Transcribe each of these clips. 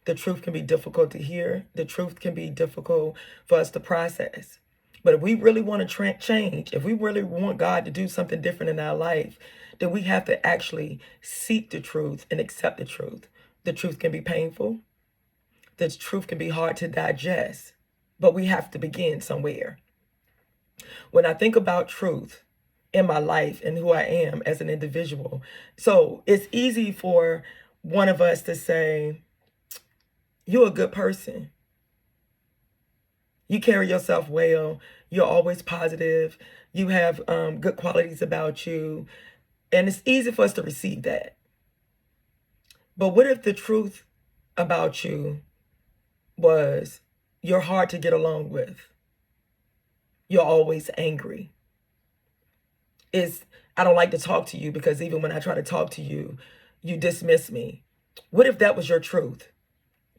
The truth can be difficult to hear. The truth can be difficult for us to process. But if we really want to change, if we really want God to do something different in our life, then we have to actually seek the truth and accept the truth. The truth can be painful. The truth can be hard to digest, but we have to begin somewhere. When I think about truth in my life and who I am as an individual, so it's easy for one of us to say, you're a good person. You carry yourself well. You're always positive. You have good qualities about you. And it's easy for us to receive that. But what if the truth about you was you're hard to get along with? You're always angry. I don't like to talk to you because even when I try to talk to you, you dismiss me. What if that was your truth?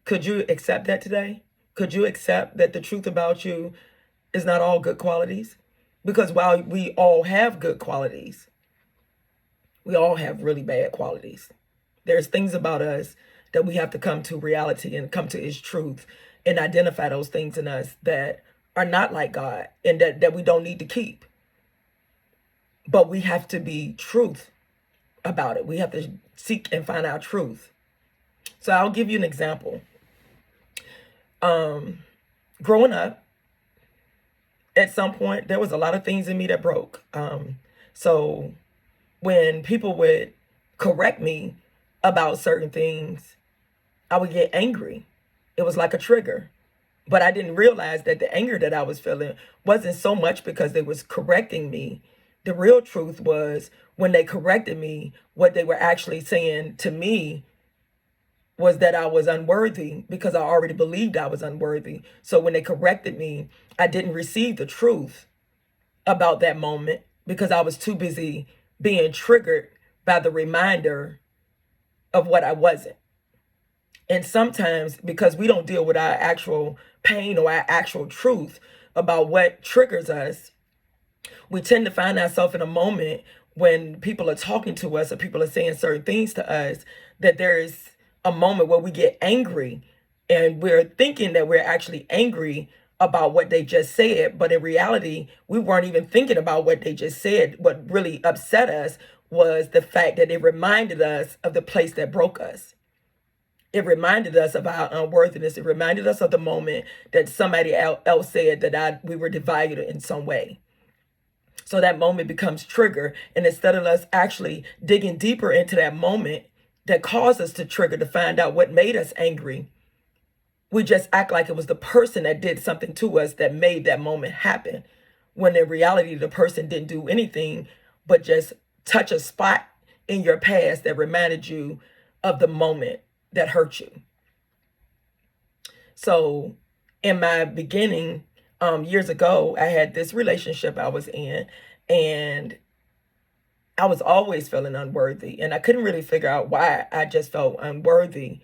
Could you accept that today? Could you accept that the truth about you is not all good qualities? Because while we all have good qualities, we all have really bad qualities. There's things about us that we have to come to reality and come to His truth and identify those things in us that are not like God and that we don't need to keep. But we have to be truth about it. We have to seek and find our truth. So I'll give you an example. Growing up, at some point, there was a lot of things in me that broke. So when people would correct me about certain things, I would get angry. It was like a trigger. But I didn't realize that the anger that I was feeling wasn't so much because they was correcting me. The real truth was when they corrected me, what they were actually saying to me was that I was unworthy because I already believed I was unworthy. So when they corrected me, I didn't receive the truth about that moment because I was too busy being triggered by the reminder of what I wasn't. And sometimes because we don't deal with our actual pain or our actual truth about what triggers us, we tend to find ourselves in a moment when people are talking to us or people are saying certain things to us that there is a moment where we get angry and we're thinking that we're actually angry about what they just said. But in reality, we weren't even thinking about what they just said. What really upset us was the fact that it reminded us of the place that broke us. It reminded us of our unworthiness. It reminded us of the moment that somebody else said that we were divided in some way. So that moment becomes trigger. And instead of us actually digging deeper into that moment that caused us to trigger to find out what made us angry, we just act like it was the person that did something to us that made that moment happen. When in reality, the person didn't do anything but just touch a spot in your past that reminded you of the moment that hurt you. So in my beginning, years ago, I had this relationship I was in, and I was always feeling unworthy, and I couldn't really figure out why I just felt unworthy.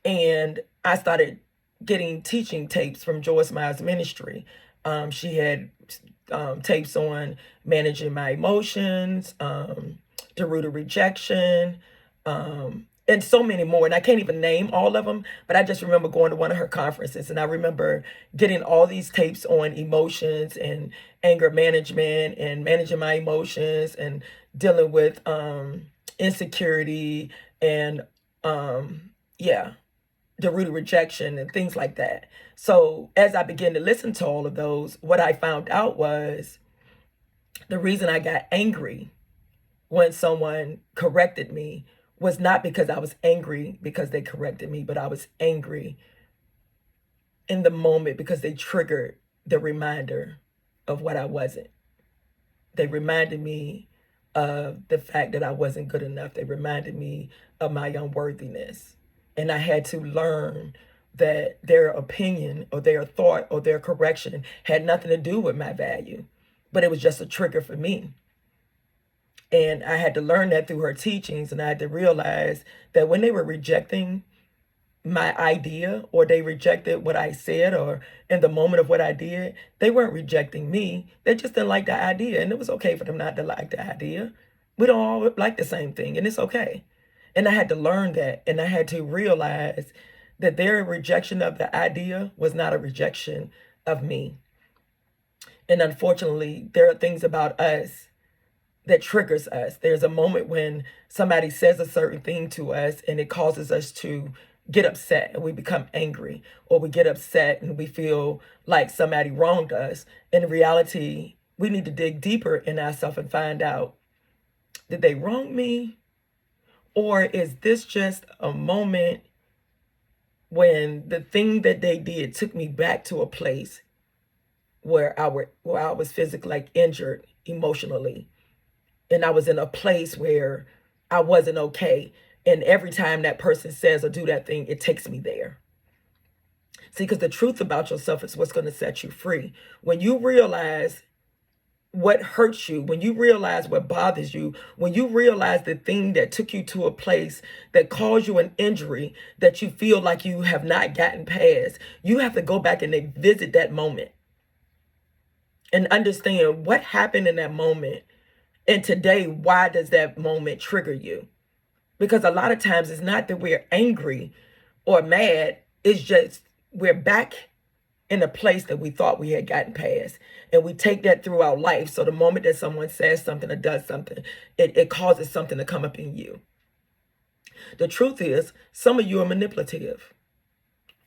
And I started getting teaching tapes from Joyce Meyer's ministry. She had tapes on managing my emotions, the root of rejection, and so many more. And I can't even name all of them, but I just remember going to one of her conferences, and I remember getting all these tapes on emotions and anger management and managing my emotions and dealing with insecurity and yeah, the root of rejection and things like that. So as I began to listen to all of those, what I found out was the reason I got angry when someone corrected me was not because I was angry because they corrected me, but I was angry in the moment because they triggered the reminder of what I wasn't. They reminded me of the fact that I wasn't good enough. They reminded me of my unworthiness. And I had to learn that their opinion or their thought or their correction had nothing to do with my value, but it was just a trigger for me. And I had to learn that through her teachings, and I had to realize that when they were rejecting my idea or they rejected what I said or in the moment of what I did, they weren't rejecting me. They just didn't like the idea, and it was okay for them not to like the idea. We don't all like the same thing, and it's okay. And I had to learn that, and I had to realize that their rejection of the idea was not a rejection of me. And unfortunately, there are things about us that triggers us. There's a moment when somebody says a certain thing to us and it causes us to get upset and we become angry, or we get upset and we feel like somebody wronged us. In reality, we need to dig deeper in ourselves and find out, did they wrong me? Or is this just a moment when the thing that they did took me back to a place where I was physically like injured emotionally, and I was in a place where I wasn't okay. And every time that person says or do that thing, it takes me there. See, because the truth about yourself is what's going to set you free. When you realize what hurts you, when you realize what bothers you, when you realize the thing that took you to a place that caused you an injury that you feel like you have not gotten past, you have to go back and visit that moment and understand what happened in that moment. And today, why does that moment trigger you? Because a lot of times it's not that we're angry or mad, it's just we're back in a place that we thought we had gotten past. And we take that throughout life. So the moment that someone says something or does something, it causes something to come up in you. The truth is, some of you are manipulative.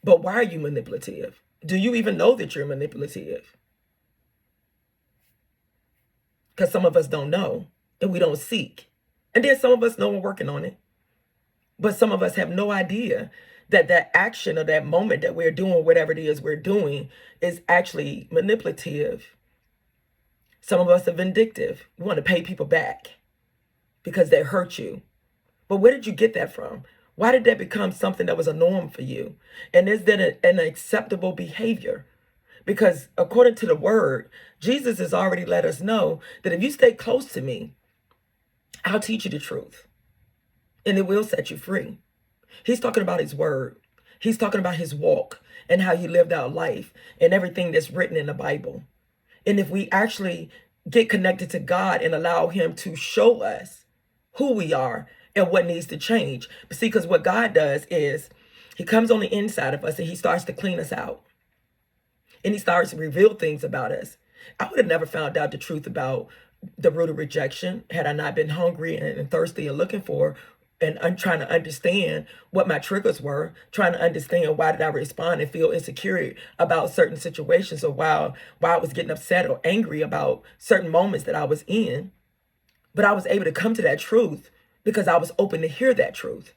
But why are you manipulative? Do you even know that you're manipulative? Because some of us don't know and we don't seek. And then some of us know we're working on it. But some of us have no idea that that action or that moment that we're doing, whatever it is we're doing, is actually manipulative. Some of us are vindictive. We want to pay people back because they hurt you. But where did you get that from? Why did that become something that was a norm for you? And is that an acceptable behavior? Because according to the word, Jesus has already let us know that if you stay close to me, I'll teach you the truth and it will set you free. He's talking about his word. He's talking about his walk and how he lived out life and everything that's written in the Bible. And if we actually get connected to God and allow him to show us who we are and what needs to change. But see, because what God does is he comes on the inside of us and he starts to clean us out. And he starts to reveal things about us. I would have never found out the truth about the root of rejection had I not been hungry and thirsty and looking for, and I'm trying to understand what my triggers were, trying to understand why did I respond and feel insecure about certain situations, or why I was getting upset or angry about certain moments that I was in. But I was able to come to that truth because I was open to hear that truth.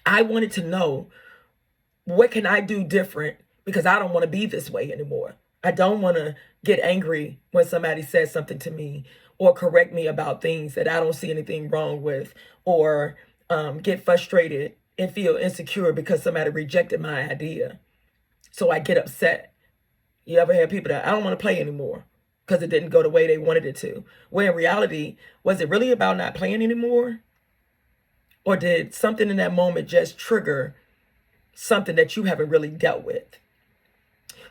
I wanted to know, what can I do different, because I don't want to be this way anymore. I don't want to get angry when somebody says something to me or correct me about things that I don't see anything wrong with, or get frustrated and feel insecure because somebody rejected my idea. So I get upset. You ever had people that I don't want to play anymore because it didn't go the way they wanted it to? Where in reality, was it really about not playing anymore? Or did something in that moment just trigger something that you haven't really dealt with?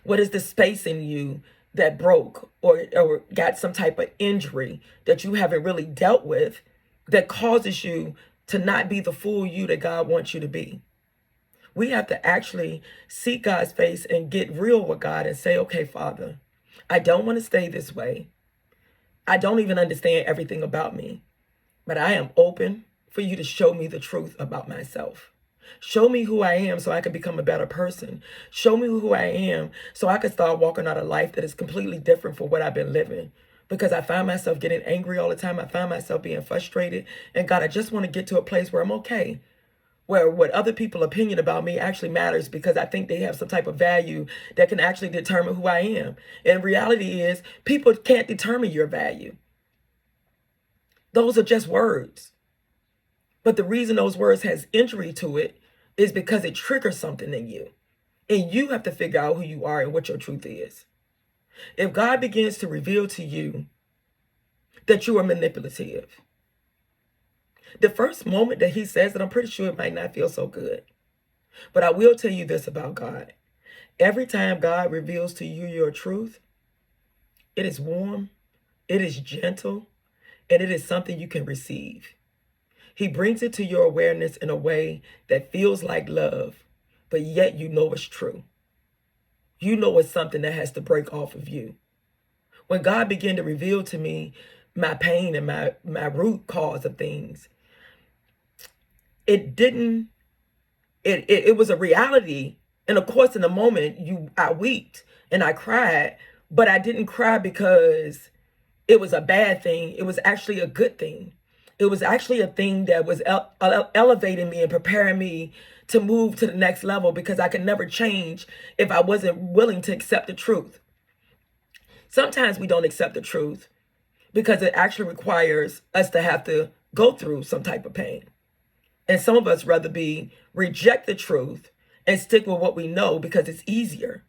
What is the space in you that broke or got some type of injury that you haven't really dealt with that causes you to not be the full you that God wants you to be? We have to actually seek God's face and get real with God and say, okay, Father, I don't want to stay this way. I don't even understand everything about me, but I am open for you to show me the truth about myself. Show me who I am so I can become a better person. Show me who I am so I can start walking out a life that is completely different from what I've been living. Because I find myself getting angry all the time. I find myself being frustrated. And God, I just want to get to a place where I'm okay. Where what other people's opinion about me actually matters, because I think they have some type of value that can actually determine who I am. And reality is, people can't determine your value. Those are just words. But the reason those words has injury to it is because it triggers something in you. And you have to figure out who you are and what your truth is. If God begins to reveal to you that you are manipulative, the first moment that he says it, I'm pretty sure it might not feel so good. But I will tell you this about God. Every time God reveals to you your truth, it is warm, it is gentle, and it is something you can receive. He brings it to your awareness in a way that feels like love, but yet you know it's true. You know it's something that has to break off of you. When God began to reveal to me my pain and my root cause of things, it didn't, it was a reality. And of course, in the moment, I wept and I cried, but I didn't cry because it was a bad thing. It was actually a good thing. It was actually a thing that was elevating me and preparing me to move to the next level, because I could never change if I wasn't willing to accept the truth. Sometimes we don't accept the truth because it actually requires us to have to go through some type of pain. And some of us rather reject the truth and stick with what we know because it's easier.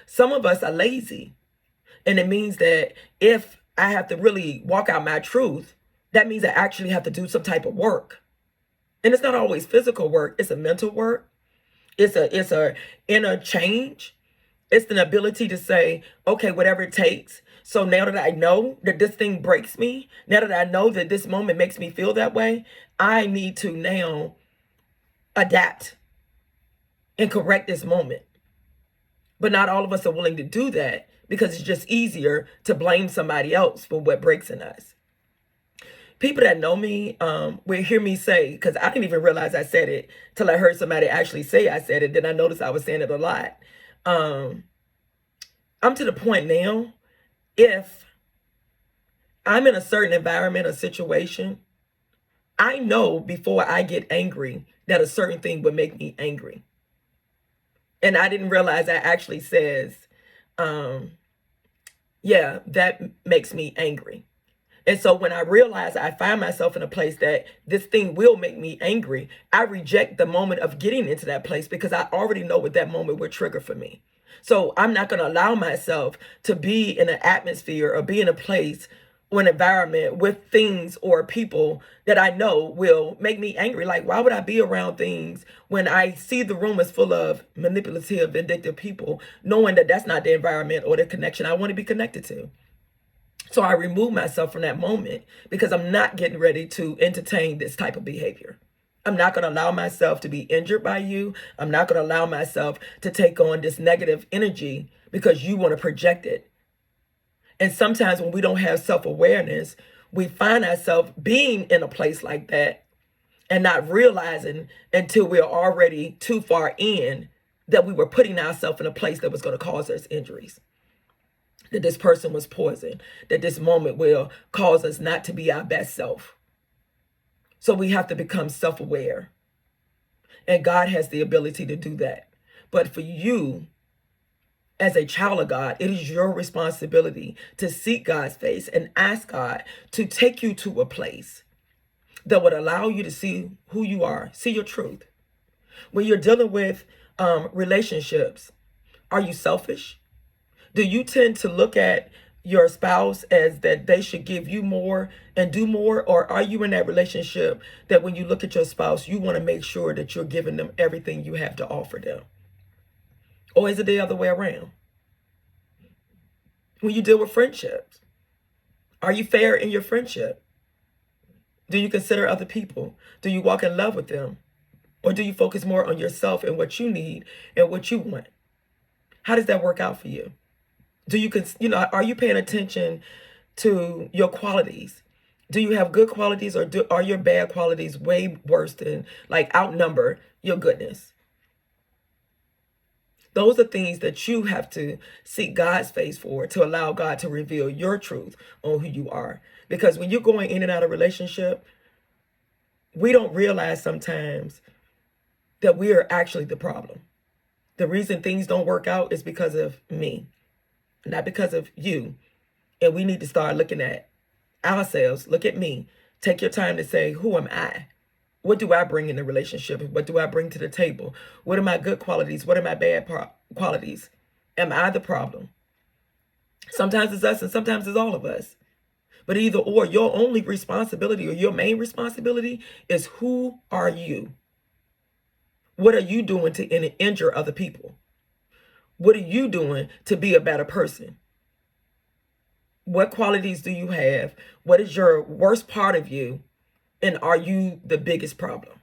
Some of us are lazy. And it means that if I have to really walk out my truth, that means I actually have to do some type of work. And it's not always physical work. It's a mental work. It's a inner change. It's an ability to say, okay, whatever it takes. So now that I know that this thing breaks me, now that I know that this moment makes me feel that way, I need to now adapt and correct this moment. But not all of us are willing to do that because it's just easier to blame somebody else for what breaks in us. People that know me will hear me say, because I didn't even realize I said it till I heard somebody actually say I said it. Then I noticed I was saying it a lot. I'm to the point now, if I'm in a certain environment or situation, I know before I get angry that a certain thing would make me angry. And I didn't realize that actually says, yeah, that makes me angry. And so when I realize I find myself in a place that this thing will make me angry, I reject the moment of getting into that place because I already know what that moment would trigger for me. So I'm not going to allow myself to be in an atmosphere or be in a place or an environment with things or people that I know will make me angry. Like, why would I be around things when I see the room is full of manipulative, vindictive people, knowing that that's not the environment or the connection I want to be connected to? So I remove myself from that moment because I'm not getting ready to entertain this type of behavior. I'm not going to allow myself to be injured by you. I'm not going to allow myself to take on this negative energy because you want to project it. And sometimes when we don't have self-awareness, we find ourselves being in a place like that and not realizing until we're already too far in that we were putting ourselves in a place that was going to cause us injuries. That this person was poison, that this moment will cause us not to be our best self. So we have to become self-aware. And God has the ability to do that. But for you, as a child of God, it is your responsibility to seek God's face and ask God to take you to a place that would allow you to see who you are, see your truth. When you're dealing with relationships, are you selfish? Do you tend to look at your spouse as that they should give you more and do more? Or are you in that relationship that when you look at your spouse, you want to make sure that you're giving them everything you have to offer them? Or is it the other way around? When you deal with friendships, are you fair in your friendship? Do you consider other people? Do you walk in love with them? Or do you focus more on yourself and what you need and what you want? How does that work out for you? Do you, are you paying attention to your qualities? Do you have good qualities, or are your bad qualities way worse than, like, outnumber your goodness? Those are things that you have to seek God's face for, to allow God to reveal your truth on who you are. Because when you're going in and out of relationship, we don't realize sometimes that we are actually the problem. The reason things don't work out is because of me, not because of you. And we need to start looking at ourselves. Look at me. Take your time to say, who am I? What do I bring in the relationship? What do I bring to the table? What are my good qualities? What are my bad qualities? Am I the problem? Sometimes it's us and sometimes it's all of us. But either or, your only responsibility or your main responsibility is, who are you? What are you doing to injure other people? What are you doing to be a better person? What qualities do you have? What is your worst part of you? And are you the biggest problem?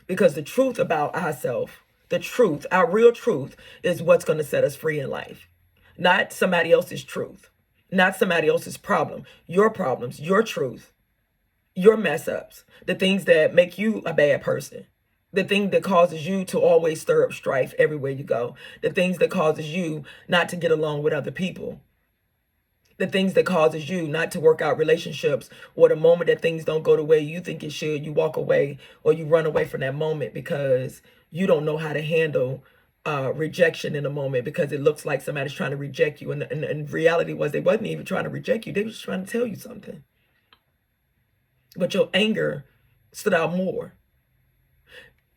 Because the truth about ourselves The truth, our real truth, is what's going to set us free in life. Not somebody else's truth, not somebody else's problem. Your problems, your truth, your mess ups, the things that make you a bad person, the thing that causes you to always stir up strife everywhere you go, the things that causes you not to get along with other people, the things that causes you not to work out relationships, or the moment that things don't go the way you think it should, you walk away or you run away from that moment because you don't know how to handle rejection in a moment, because it looks like somebody's trying to reject you, and reality was they wasn't even trying to reject you, they was just trying to tell you something. But your anger stood out more.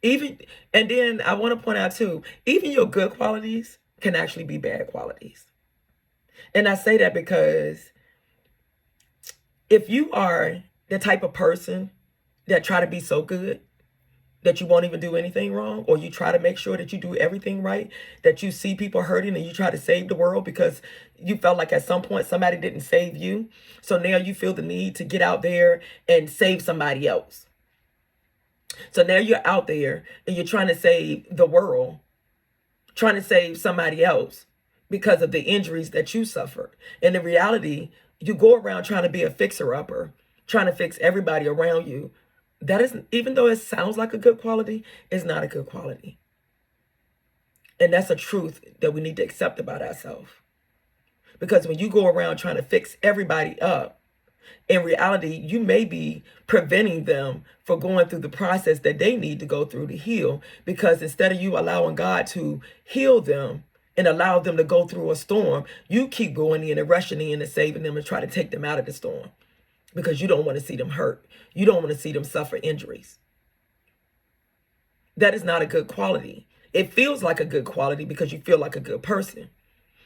And then I want to point out too, even your good qualities can actually be bad qualities. And I say that because if you are the type of person that try to be so good that you won't even do anything wrong, or you try to make sure that you do everything right, that you see people hurting and you try to save the world because you felt like at some point somebody didn't save you, so now you feel the need to get out there and save somebody else. So now you're out there and you're trying to save the world, trying to save somebody else because of the injuries that you suffered. And in reality, you go around trying to be a fixer-upper, trying to fix everybody around you. That isn't, even though it sounds like a good quality, it's not a good quality. And that's a truth that we need to accept about ourselves. Because when you go around trying to fix everybody up, in reality, you may be preventing them from going through the process that they need to go through to heal. Because instead of you allowing God to heal them and allow them to go through a storm, you keep going in and rushing in and saving them and try to take them out of the storm because you don't want to see them hurt. You don't want to see them suffer injuries. That is not a good quality. It feels like a good quality because you feel like a good person.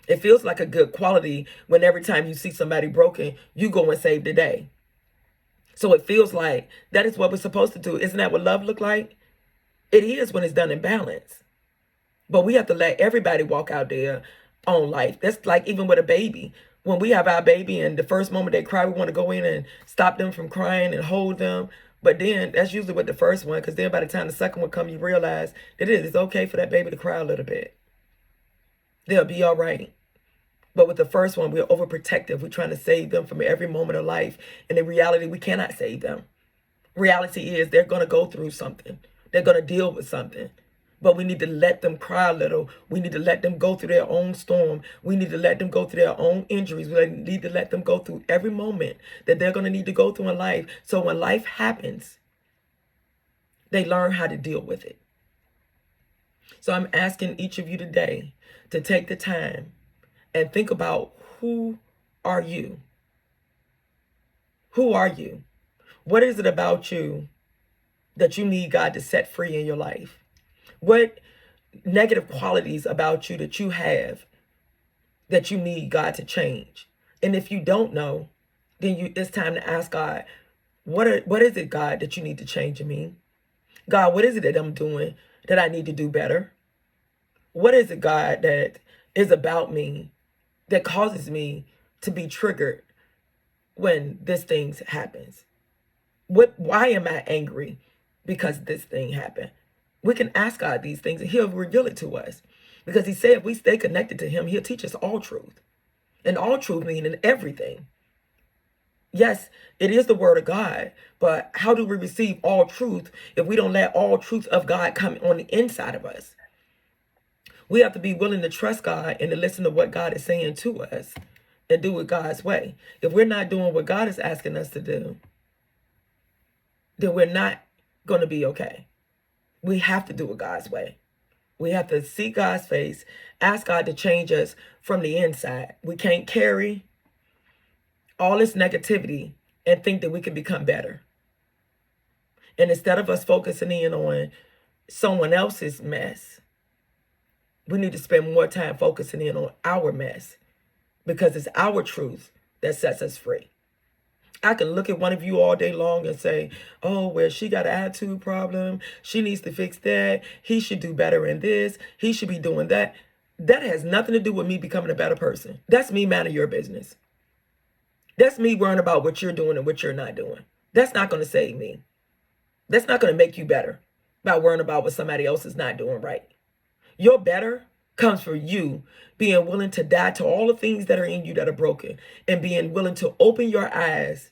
It feels like a good quality when every time you see somebody broken, you go and save the day. So it feels like that is what we're supposed to do. Isn't that what love look like? It is when it's done in balance. But we have to let everybody walk out their own life. That's like even with a baby. When we have our baby and the first moment they cry, we want to go in and stop them from crying and hold them. But then that's usually with the first one, because then by the time the second one comes, you realize that it is okay for that baby to cry a little bit. They'll be all right. But with the first one, we're overprotective. We're trying to save them from every moment of life. And in reality, we cannot save them. Reality is they're going to go through something. They're going to deal with something. But we need to let them cry a little. We need to let them go through their own storm. We need to let them go through their own injuries. We need to let them go through every moment that they're going to need to go through in life. So when life happens, they learn how to deal with it. So I'm asking each of you today to take the time and think about, who are you? Who are you? What is it about you that you need God to set free in your life? What negative qualities about you that you have that you need God to change? And if you don't know, then it's time to ask God, what is it, God, that you need to change in me? God, what is it that I'm doing that I need to do better? What is it, God, that is about me that causes me to be triggered when this thing happens? Why am I angry because this thing happened? We can ask God these things and he'll reveal it to us. Because he said if we stay connected to him, he'll teach us all truth. And all truth meaning everything. Yes, it is the word of God, but how do we receive all truth if we don't let all truth of God come on the inside of us? We have to be willing to trust God and to listen to what God is saying to us and do it God's way. If we're not doing what God is asking us to do, then we're not going to be okay. We have to do it God's way. We have to seek God's face, ask God to change us from the inside. We can't carry all this negativity and think that we can become better. And instead of us focusing in on someone else's mess, we need to spend more time focusing in on our mess, because it's our truth that sets us free. I can look at one of you all day long and say, oh, well, she got an attitude problem. She needs to fix that. He should do better in this. He should be doing that. That has nothing to do with me becoming a better person. That's me minding your business. That's me worrying about what you're doing and what you're not doing. That's not going to save me. That's not going to make you better by worrying about what somebody else is not doing right. Your better comes from you being willing to die to all the things that are in you that are broken, and being willing to open your eyes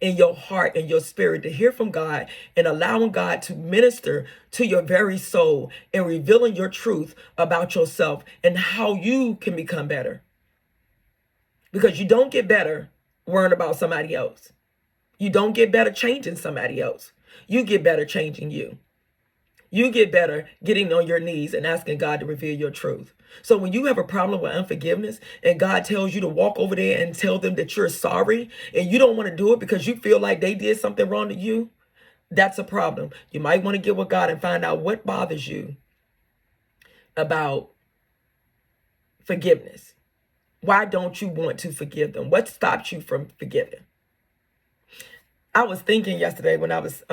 in your heart and your spirit to hear from God, and allowing God to minister to your very soul and revealing your truth about yourself and how you can become better. Because you don't get better worrying about somebody else. You don't get better changing somebody else. You get better changing you. You get better getting on your knees and asking God to reveal your truth. So when you have a problem with unforgiveness and God tells you to walk over there and tell them that you're sorry, and you don't want to do it because you feel like they did something wrong to you, that's a problem. You might want to get with God and find out what bothers you about forgiveness. Why don't you want to forgive them? What stops you from forgiving? I was thinking yesterday when I was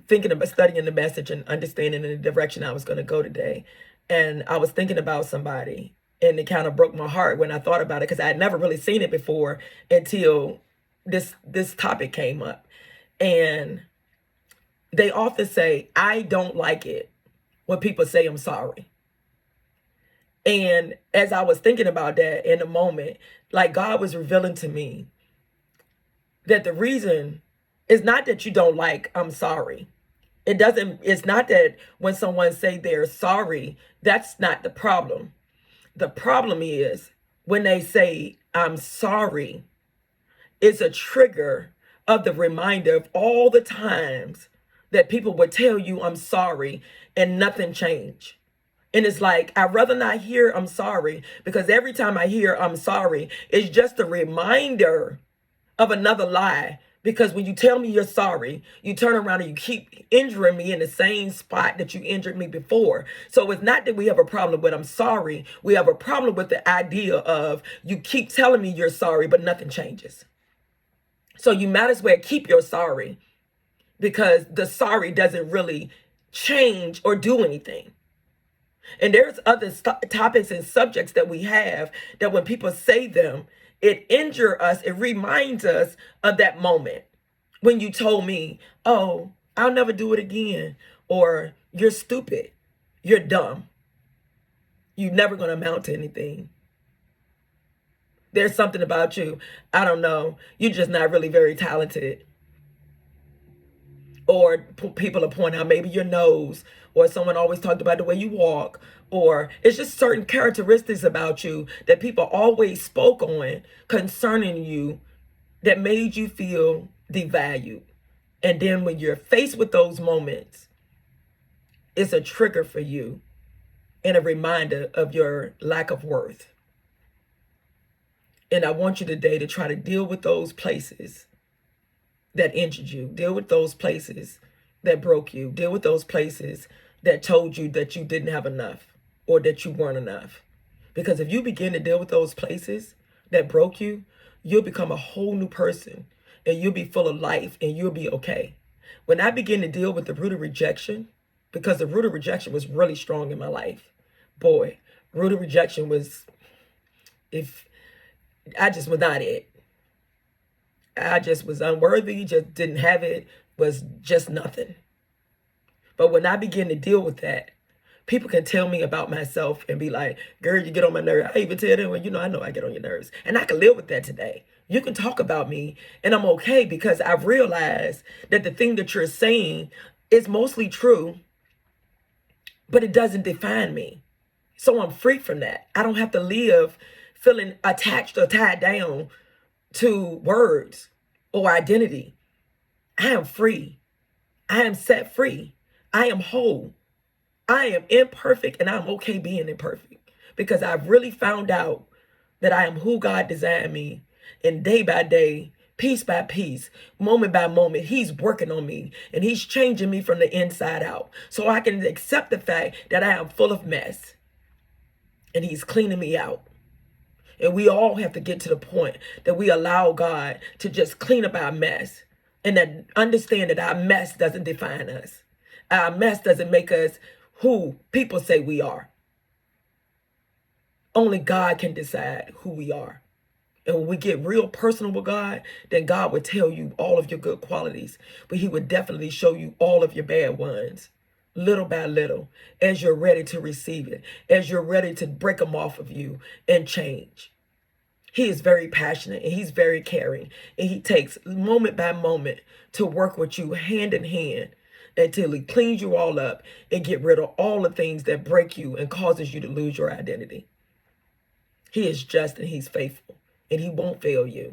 thinking about studying the message and understanding the direction I was going to go today. And I was thinking about somebody, and it kind of broke my heart when I thought about it, because I had never really seen it before until this topic came up. And they often say, I don't like it when people say I'm sorry. And as I was thinking about that in a moment, like God was revealing to me that the reason is not that you don't like I'm sorry. It's not that when someone say they're sorry, that's not the problem. The problem is when they say I'm sorry, it's a trigger of the reminder of all the times that people would tell you I'm sorry and nothing changed. And it's like, I'd rather not hear I'm sorry, because every time I hear I'm sorry, it's just a reminder of another lie. Because when you tell me you're sorry, you turn around and you keep injuring me in the same spot that you injured me before. So it's not that we have a problem with I'm sorry. We have a problem with the idea of you keep telling me you're sorry, but nothing changes. So you might as well keep your sorry, because the sorry doesn't really change or do anything. And there's other topics and subjects that we have that when people say them, it injures us. It reminds us of that moment when you told me, oh, I'll never do it again. Or you're stupid. You're dumb. You're never going to amount to anything. There's something about you. I don't know. You're just not really very talented. Or people are pointing out maybe your nose, or someone always talked about the way you walk, or it's just certain characteristics about you that people always spoke on concerning you that made you feel devalued. And then when you're faced with those moments, it's a trigger for you and a reminder of your lack of worth. And I want you today to try to deal with those places that injured you. Deal with those places that broke you. Deal with those places that told you that you didn't have enough or that you weren't enough. Because if you begin to deal with those places that broke you, you'll become a whole new person, and you'll be full of life, and you'll be okay. When I begin to deal with the root of rejection, because the root of rejection was really strong in my life, boy, root of rejection was, if I just was not it. I just was unworthy, just didn't have it, was just nothing. But when I begin to deal with that, people can tell me about myself and be like, girl, you get on my nerves. I even tell them, well, I know I get on your nerves. And I can live with that today. You can talk about me and I'm okay, because I've realized that the thing that you're saying is mostly true, but it doesn't define me. So I'm free from that. I don't have to live feeling attached or tied down to words or identity. I am free. I am set free. I am whole. I am imperfect, and I'm okay being imperfect, because I've really found out that I am who God designed me. And day by day, piece by piece, moment by moment, he's working on me, and he's changing me from the inside out, so I can accept the fact that I am full of mess, and he's cleaning me out. And we all have to get to the point that we allow God to just clean up our mess, and that understand that our mess doesn't define us. Our mess doesn't make us who people say we are. Only God can decide who we are. And when we get real personal with God, then God would tell you all of your good qualities, but he would definitely show you all of your bad ones. little by little, as you're ready to receive it, as you're ready to break them off of you and change. He is very passionate and he's very caring, and he takes moment by moment to work with you hand in hand until he cleans you all up and get rid of all the things that break you and causes you to lose your identity. He is just and he's faithful, and he won't fail you.